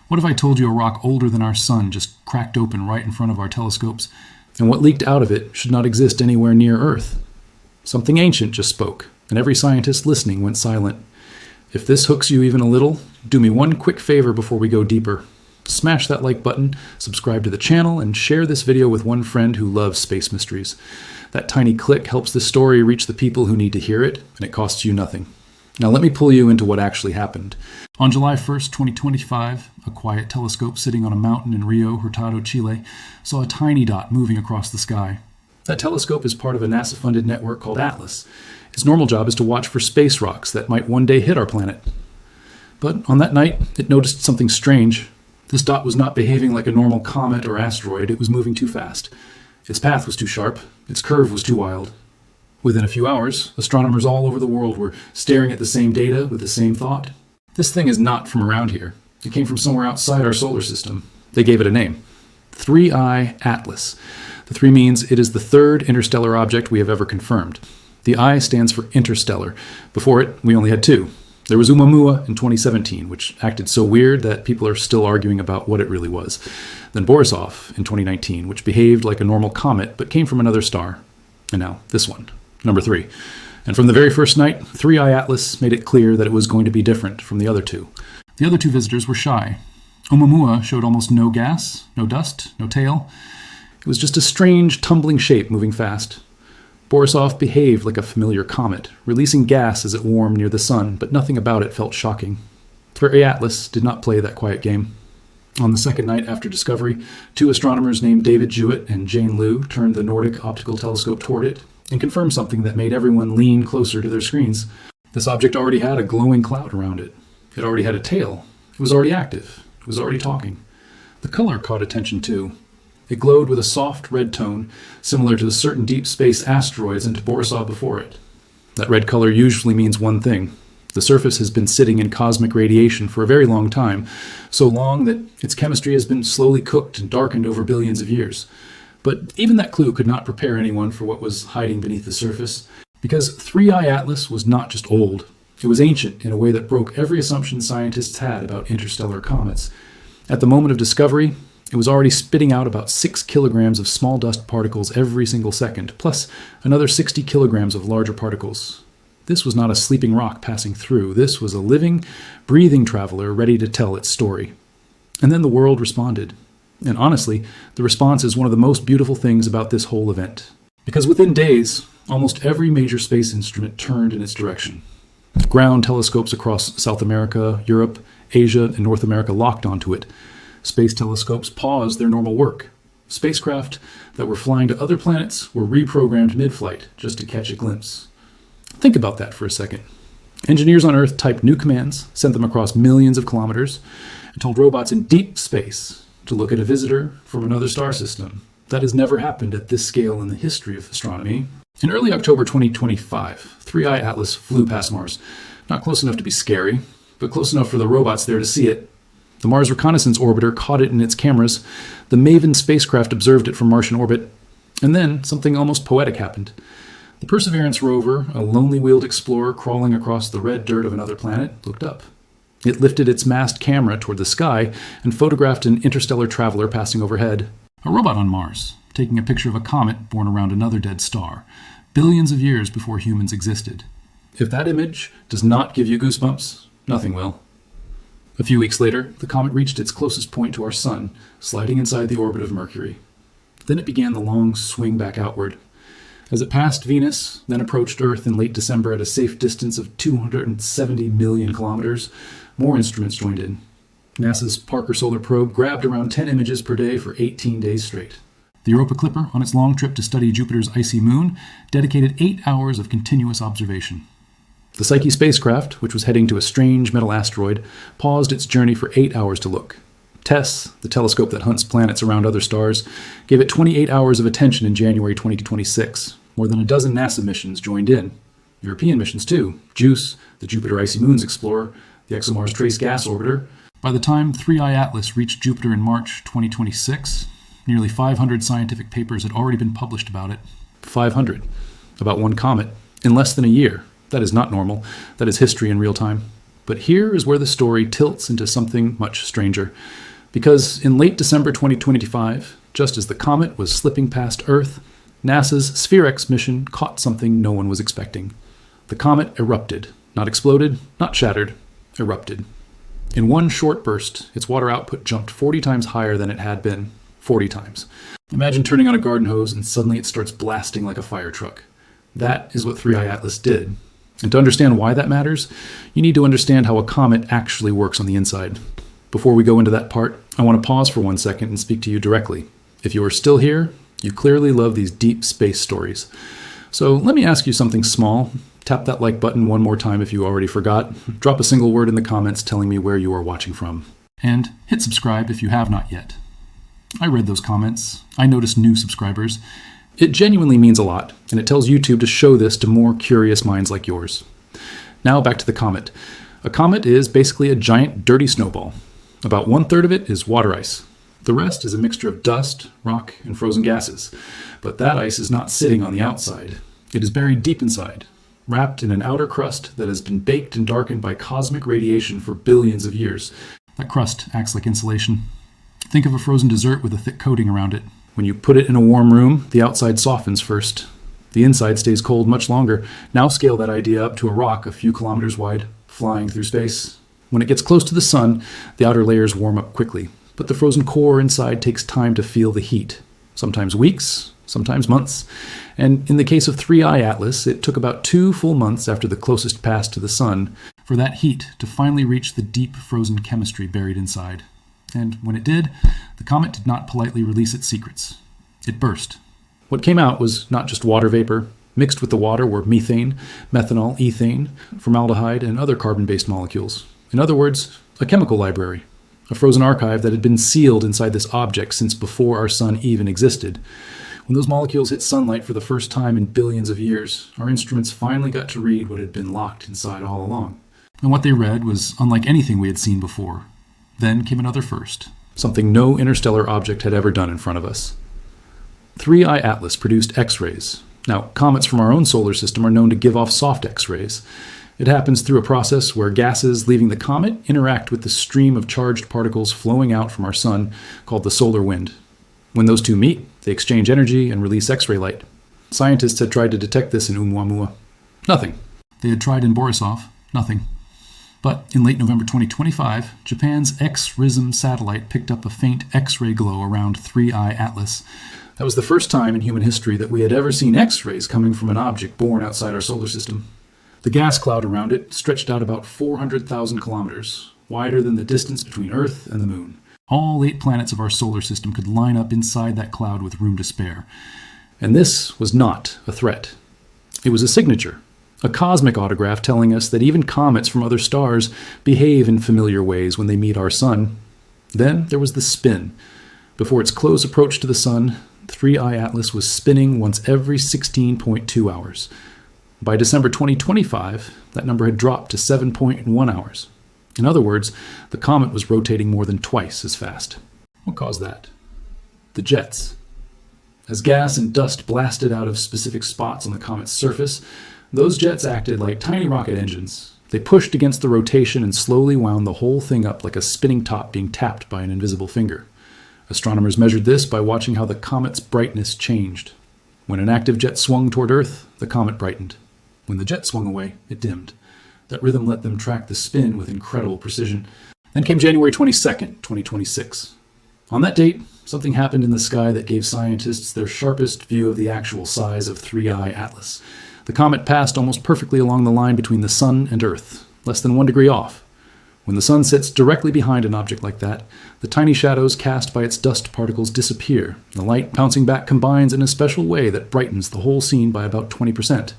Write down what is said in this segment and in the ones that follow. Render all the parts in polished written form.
What if I told you a rock older than our sun just cracked open right in front of our telescopes, and what leaked out of it should not exist anywhere near Earth? Something ancient just spoke, and every scientist listening went silent. If this hooks you even a little, do me one quick favor before we go deeper. Smash that like button, subscribe to the channel, and share this video with one friend who loves space mysteries. That tiny click helps this story reach the people who need to hear it, and it costs you nothing. Now let me pull you into what actually happened. On July 1st, 2025, a quiet telescope sitting on a mountain in Rio Hurtado, Chile, saw a tiny dot moving across the sky. That telescope is part of a NASA-funded network called ATLAS. Its normal job is to watch for space rocks that might one day hit our planet. But on that night, it noticed something strange. This dot was not behaving like a normal comet or asteroid. It was moving too fast. Its path was too sharp. Its curve was too wild. Within a few hours, astronomers all over the world were staring at the same data with the same thought. This thing is not from around here. It came from somewhere outside our solar system. They gave it a name. 3I Atlas. The 3 means it is the third interstellar object we have ever confirmed. The I stands for interstellar. Before it, we only had 2. There was Oumuamua in 2017, which acted so weird that people are still arguing about what it really was. Then Borisov in 2019, which behaved like a normal comet but came from another star. And now this one, number 3. And from the very first night, 3I Atlas made it clear that it was going to be different from the other 2. The other 2 visitors were shy. Oumuamua showed almost no gas, no dust, no tail. It was just a strange, tumbling shape moving fast. Borisov behaved like a familiar comet, releasing gas as it warmed near the sun, but nothing about it felt shocking. 3I Atlas did not play that quiet game. On the second night after discovery, 2 astronomers named David Jewett and Jane Liu turned the Nordic optical telescope toward it and confirmed something that made everyone lean closer to their screens. This object already had a glowing cloud around it. It already had a tail. It was already active. It was already talking. The color caught attention too. It glowed with a soft red tone, similar to certain deep space asteroids and to Borisov before it. That red color usually means one thing. The surface has been sitting in cosmic radiation for a very long time, so long that its chemistry has been slowly cooked and darkened over billions of years. But even that clue could not prepare anyone for what was hiding beneath the surface, because 3I Atlas was not just old. It was ancient in a way that broke every assumption scientists had about interstellar comets. At the moment of discovery, it was already spitting out about 6 kilograms of small dust particles every single second, plus another 60 kilograms of larger particles. This was not a sleeping rock passing through. This was a living, breathing traveler ready to tell its story. And then the world responded. And honestly, the response is one of the most beautiful things about this whole event. Because within days, almost every major space instrument turned in its direction. Ground telescopes across South America, Europe, Asia, and North America locked onto it. Space telescopes paused their normal work. Spacecraft that were flying to other planets were reprogrammed mid-flight just to catch a glimpse. Think about that for a second. Engineers on Earth typed new commands, sent them across millions of kilometers, and told robots in deep space to look at a visitor from another star system. That has never happened at this scale in the history of astronomy. In early October 2025, 3I Atlas flew past Mars. Not close enough to be scary, but close enough for the robots there to see it. The Mars Reconnaissance Orbiter caught it in its cameras. The MAVEN spacecraft observed it from Martian orbit. And then something almost poetic happened. The Perseverance rover, a lonely wheeled explorer crawling across the red dirt of another planet, looked up. It lifted its masked camera toward the sky and photographed an interstellar traveler passing overhead. A robot on Mars, taking a picture of a comet born around another dead star, billions of years before humans existed. If that image does not give you goosebumps, nothing will. A few weeks later, the comet reached its closest point to our sun, sliding inside the orbit of Mercury. Then it began the long swing back outward. As it passed Venus, then approached Earth in late December at a safe distance of 270 million kilometers, more instruments joined in. NASA's Parker Solar Probe grabbed around 10 images per day for 18 days straight. The Europa Clipper, on its long trip to study Jupiter's icy moon, dedicated 8 hours of continuous observation. The Psyche spacecraft, which was heading to a strange metal asteroid, paused its journey for 8 hours to look. TESS, the telescope that hunts planets around other stars, gave it 28 hours of attention in January 2026. More than a dozen NASA missions joined in. European missions too. JUICE, the Jupiter Icy Moons Explorer, the ExoMars Trace Gas Orbiter. By the time 3I Atlas reached Jupiter in March 2026, nearly 500 scientific papers had already been published about it. 500. About one comet. In less than a year. That is not normal. That is history in real time. But here is where the story tilts into something much stranger. Because in late December 2025, just as the comet was slipping past Earth, NASA's SphereX mission caught something no one was expecting. The comet erupted. Not exploded, not shattered, erupted. In one short burst, its water output jumped 40 times higher than it had been, 40 times. Imagine turning on a garden hose and suddenly it starts blasting like a fire truck. That is what 3I Atlas did. And to understand why that matters, you need to understand how a comet actually works on the inside. Before we go into that part, I want to pause for 1 second and speak to you directly. If you are still here, you clearly love these deep space stories. So let me ask you something small. Tap that like button one more time if you already forgot. Drop a single word in the comments telling me where you are watching from. And hit subscribe if you have not yet. I read those comments. I noticed new subscribers. It genuinely means a lot, and it tells YouTube to show this to more curious minds like yours. Now back to the comet. A comet is basically a giant dirty snowball. About 1/3 of it is water ice. The rest is a mixture of dust, rock, and frozen gases. But that ice is not sitting on the outside. It is buried deep inside, wrapped in an outer crust that has been baked and darkened by cosmic radiation for billions of years. That crust acts like insulation. Think of a frozen dessert with a thick coating around it. When you put it in a warm room, the outside softens first. The inside stays cold much longer. Now scale that idea up to a rock a few kilometers wide, flying through space. When it gets close to the sun, the outer layers warm up quickly, but the frozen core inside takes time to feel the heat. Sometimes weeks, sometimes months. And in the case of 3I Atlas, it took about 2 full months after the closest pass to the sun for that heat to finally reach the deep frozen chemistry buried inside. And when it did, the comet did not politely release its secrets. It burst. What came out was not just water vapor. Mixed with the water were methane, methanol, ethane, formaldehyde, and other carbon-based molecules. In other words, a chemical library. A frozen archive that had been sealed inside this object since before our sun even existed. When those molecules hit sunlight for the first time in billions of years, our instruments finally got to read what had been locked inside all along. And what they read was unlike anything we had seen before. Then came another first, something no interstellar object had ever done in front of us. 3I Atlas produced X-rays. Now, comets from our own solar system are known to give off soft X-rays. It happens through a process where gases leaving the comet interact with the stream of charged particles flowing out from our sun called the solar wind. When those two meet, they exchange energy and release X-ray light. Scientists had tried to detect this in Oumuamua. Nothing. They had tried in Borisov. Nothing. But in late November 2025, Japan's XRISM satellite picked up a faint X-ray glow around 3I Atlas. That was the first time in human history that we had ever seen X-rays coming from an object born outside our solar system. The gas cloud around it stretched out about 400,000 kilometers, wider than the distance between Earth and the Moon. All 8 planets of our solar system could line up inside that cloud with room to spare. And this was not a threat. It was a signature. A cosmic autograph telling us that even comets from other stars behave in familiar ways when they meet our sun. Then there was the spin. Before its close approach to the sun, 3I Atlas was spinning once every 16.2 hours. By December 2025, that number had dropped to 7.1 hours. In other words, the comet was rotating more than twice as fast. What caused that? The jets. As gas and dust blasted out of specific spots on the comet's surface, those jets acted like tiny rocket engines. They pushed against the rotation and slowly wound the whole thing up like a spinning top being tapped by an invisible finger. Astronomers measured this by watching how the comet's brightness changed. When an active jet swung toward Earth, the comet brightened. When the jet swung away, it dimmed. That rhythm let them track the spin with incredible precision. Then came January 22nd, 2026. On that date, something happened in the sky that gave scientists their sharpest view of the actual size of 3I Atlas. The comet passed almost perfectly along the line between the sun and Earth, less than 1 degree off. When the sun sits directly behind an object like that, the tiny shadows cast by its dust particles disappear. The light bouncing back combines in a special way that brightens the whole scene by about 20%.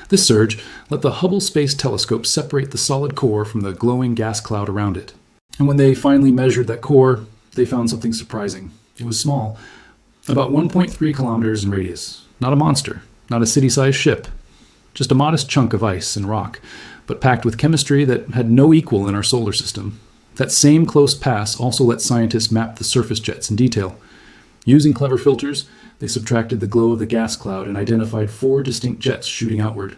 This surge let the Hubble Space Telescope separate the solid core from the glowing gas cloud around it. And when they finally measured that core, they found something surprising. It was small, about 1.3 kilometers in radius. Not a monster, not a city-sized ship. Just a modest chunk of ice and rock, but packed with chemistry that had no equal in our solar system. That same close pass also let scientists map the surface jets in detail. Using clever filters, they subtracted the glow of the gas cloud and identified 4 distinct jets shooting outward.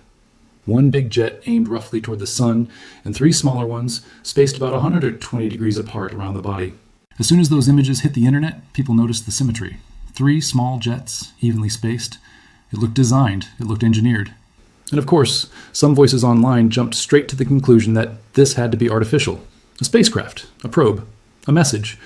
One big jet aimed roughly toward the sun, and three smaller ones spaced about 120 degrees apart around the body. As soon as those images hit the internet, people noticed the symmetry. Three small jets, evenly spaced. It looked designed, it looked engineered. And of course, some voices online jumped straight to the conclusion that this had to be artificial. A spacecraft, a probe, a message.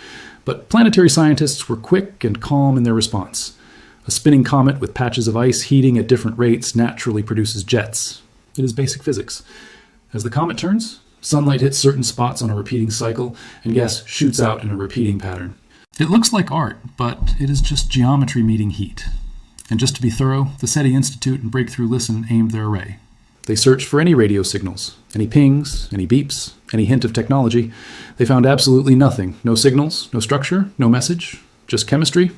But planetary scientists were quick and calm in their response. A spinning comet with patches of ice heating at different rates naturally produces jets. It is basic physics. As the comet turns, sunlight hits certain spots on a repeating cycle, and gas shoots out in a repeating pattern. It looks like art, but it is just geometry meeting heat. And just to be thorough, the SETI Institute and Breakthrough Listen aimed their array. They searched for any radio signals, any pings, any beeps, any hint of technology. They found absolutely nothing. No signals, no structure, no message, just chemistry.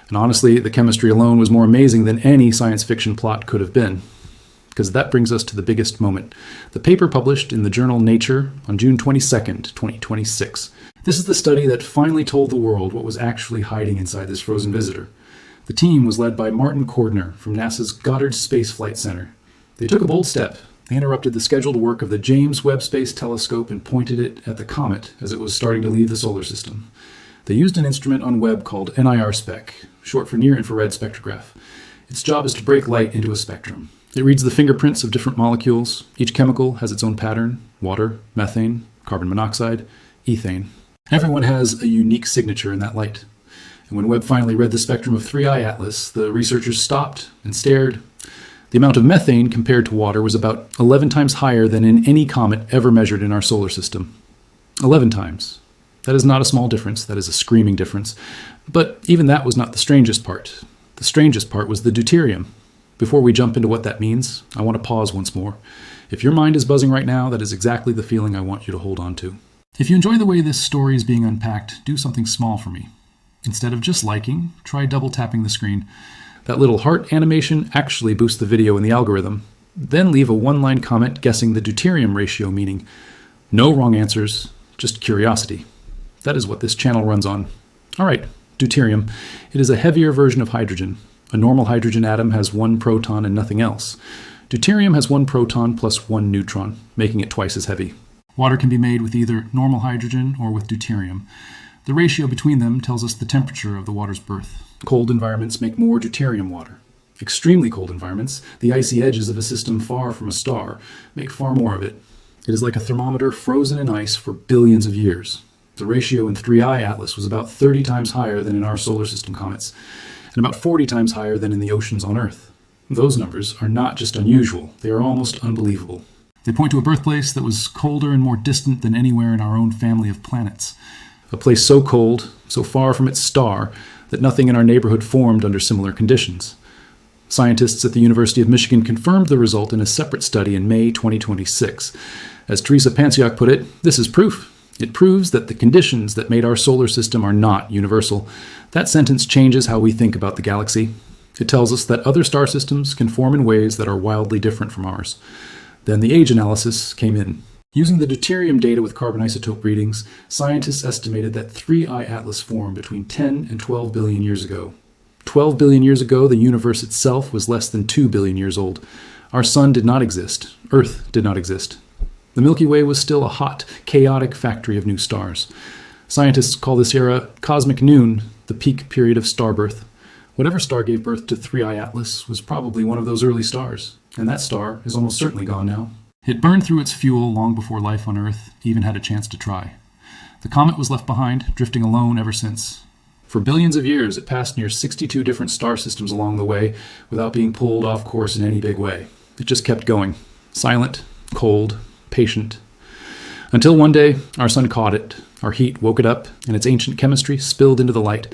And honestly, the chemistry alone was more amazing than any science fiction plot could have been. Because that brings us to the biggest moment. The paper published in the journal Nature on June 22nd, 2026. This is the study that finally told the world what was actually hiding inside this frozen visitor. The team was led by Martin Cordner from NASA's Goddard Space Flight Center. They took a bold step. They interrupted the scheduled work of the James Webb Space Telescope and pointed it at the comet as it was starting to leave the solar system. They used an instrument on Webb called NIR-SPEC, short for near-infrared spectrograph. Its job is to break light into a spectrum. It reads the fingerprints of different molecules. Each chemical has its own pattern: water, methane, carbon monoxide, ethane. Everyone has a unique signature in that light. And when Webb finally read the spectrum of 3I Atlas, the researchers stopped and stared. The amount of methane compared to water was about 11 times higher than in any comet ever measured in our solar system. 11 times. That is not a small difference, that is a screaming difference. But even that was not the strangest part. The strangest part was the deuterium. Before we jump into what that means, I want to pause once more. If your mind is buzzing right now, that is exactly the feeling I want you to hold on to. If you enjoy the way this story is being unpacked, do something small for me. Instead of just liking, try double tapping the screen. That little heart animation actually boosts the video in the algorithm. Then leave a one-line comment guessing the deuterium ratio, meaning no wrong answers, just curiosity. That is what this channel runs on. All right, deuterium. It is a heavier version of hydrogen. A normal hydrogen atom has one proton and nothing else. Deuterium has one proton plus one neutron, making it twice as heavy. Water can be made with either normal hydrogen or with deuterium. The ratio between them tells us the temperature of the water's birth. Cold environments make more deuterium water. Extremely cold environments, the icy edges of a system far from a star, make far more of it. It is like a thermometer frozen in ice for billions of years. The ratio in 3I Atlas was about 30 times higher than in our solar system comets, and about 40 times higher than in the oceans on Earth. Those numbers are not just unusual, they are almost unbelievable. They point to a birthplace that was colder and more distant than anywhere in our own family of planets. A place so cold, so far from its star, that nothing in our neighborhood formed under similar conditions. Scientists at the University of Michigan confirmed the result in a separate study in May 2026. As Teresa Pansiak put it, this is proof. It proves that the conditions that made our solar system are not universal. That sentence changes how we think about the galaxy. It tells us that other star systems can form in ways that are wildly different from ours. Then the age analysis came in. Using the deuterium data with carbon isotope readings, scientists estimated that 3I Atlas formed between 10 and 12 billion years ago. 12 billion years ago, the universe itself was less than 2 billion years old. Our sun did not exist. Earth did not exist. The Milky Way was still a hot, chaotic factory of new stars. Scientists call this era cosmic noon, the peak period of star birth. Whatever star gave birth to 3I Atlas was probably one of those early stars, and that star is almost certainly gone now. It burned through its fuel long before life on Earth even had a chance to try. The comet was left behind, drifting alone ever since. For billions of years, it passed near 62 different star systems along the way without being pulled off course in any big way. It just kept going, silent, cold, patient. Until one day, our sun caught it. Our heat woke it up, and its ancient chemistry spilled into the light.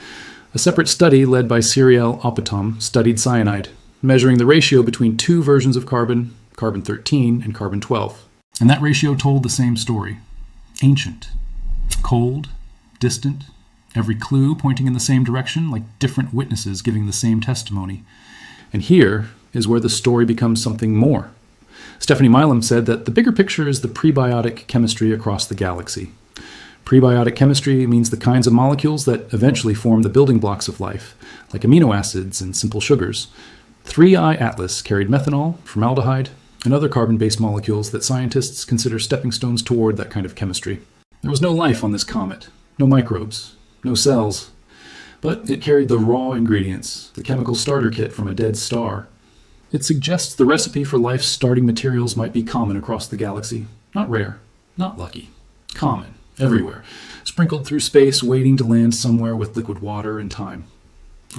A separate study led by Cyrielle Aupetom studied cyanide, measuring the ratio between two versions of carbon, carbon-13 and carbon-12. And that ratio told the same story. Ancient, cold, distant, every clue pointing in the same direction, like different witnesses giving the same testimony. And here is where the story becomes something more. Stephanie Milam said that the bigger picture is the prebiotic chemistry across the galaxy. Prebiotic chemistry means the kinds of molecules that eventually form the building blocks of life, like amino acids and simple sugars. 3I Atlas carried methanol, formaldehyde, and other carbon-based molecules that scientists consider stepping stones toward that kind of chemistry. There was no life on this comet, no microbes, no cells, but it carried the raw ingredients, the chemical starter kit from a dead star. It suggests the recipe for life's starting materials might be common across the galaxy. Not rare, not lucky. Common, everywhere, sprinkled through space, waiting to land somewhere with liquid water and time.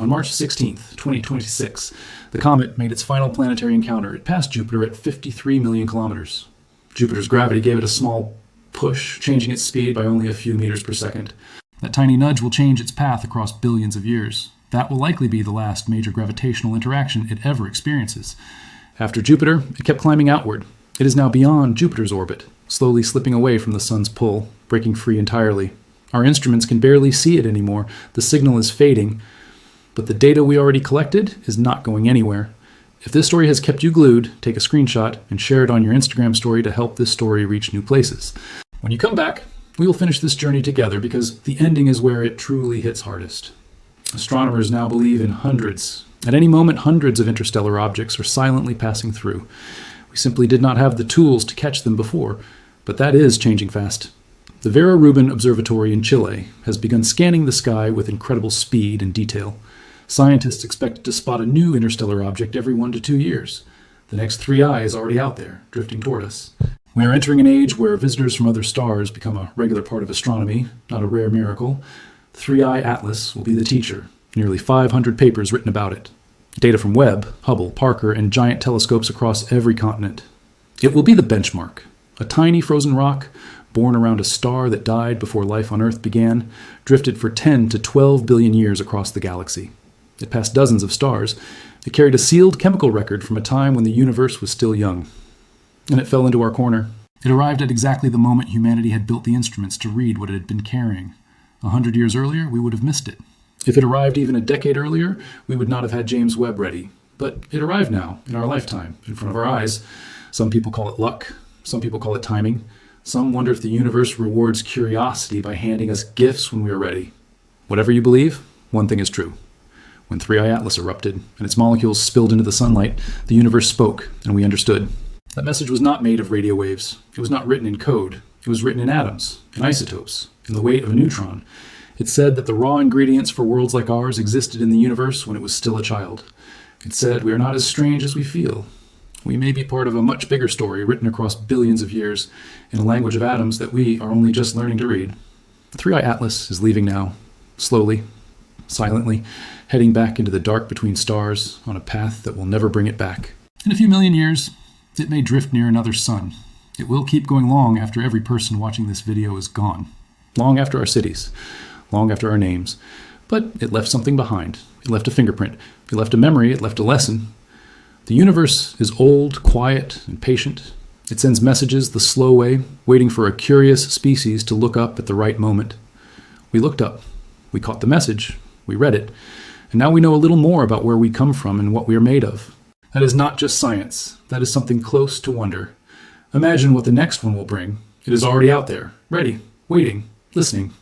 On March 16th, 2026, the comet made its final planetary encounter. It passed Jupiter at 53 million kilometers. Jupiter's gravity gave it a small push, changing its speed by only a few meters per second. That tiny nudge will change its path across billions of years. That will likely be the last major gravitational interaction it ever experiences. After Jupiter, it kept climbing outward. It is now beyond Jupiter's orbit, slowly slipping away from the sun's pull, breaking free entirely. Our instruments can barely see it anymore. The signal is fading, but the data we already collected is not going anywhere. If this story has kept you glued, take a screenshot and share it on your Instagram story to help this story reach new places. When you come back, we will finish this journey together because the ending is where it truly hits hardest. Astronomers now believe in hundreds. At any moment, hundreds of interstellar objects are silently passing through. We simply did not have the tools to catch them before, but that is changing fast. The Vera Rubin Observatory in Chile has begun scanning the sky with incredible speed and detail. Scientists expect to spot a new interstellar object every 1 to 2 years. The next 3i is already out there, drifting toward us. We are entering an age where visitors from other stars become a regular part of astronomy, not a rare miracle. The 3i Atlas will be the teacher, nearly 500 papers written about it. Data from Webb, Hubble, Parker, and giant telescopes across every continent. It will be the benchmark, a tiny frozen rock born around a star that died before life on Earth began, drifted for 10 to 12 billion years across the galaxy. It passed dozens of stars. It carried a sealed chemical record from a time when the universe was still young. And it fell into our corner. It arrived at exactly the moment humanity had built the instruments to read what it had been carrying. 100 years earlier, we would have missed it. If it arrived even a decade earlier, we would not have had James Webb ready. But it arrived now, in our lifetime, in front of our eyes. Some people call it luck. Some people call it timing. Some wonder if the universe rewards curiosity by handing us gifts when we are ready. Whatever you believe, one thing is true. When 3i Atlas erupted and its molecules spilled into the sunlight, the universe spoke, and we understood. That message was not made of radio waves. It was not written in code. It was written in atoms, in isotopes, in the weight of a neutron. It said that the raw ingredients for worlds like ours existed in the universe when it was still a child. It said we are not as strange as we feel. We may be part of a much bigger story written across billions of years in a language of atoms that we are only just learning to read. The 3i Atlas is leaving now, slowly, silently, heading back into the dark between stars on a path that will never bring it back. In a few million years, it may drift near another sun. It will keep going long after every person watching this video is gone. Long after our cities. Long after our names. But it left something behind. It left a fingerprint. It left a memory. It left a lesson. The universe is old, quiet, and patient. It sends messages the slow way, waiting for a curious species to look up at the right moment. We looked up. We caught the message. We read it. And now we know a little more about where we come from and what we are made of. That is not just science. That is something close to wonder. Imagine what the next one will bring. It is already out there, ready, waiting, listening.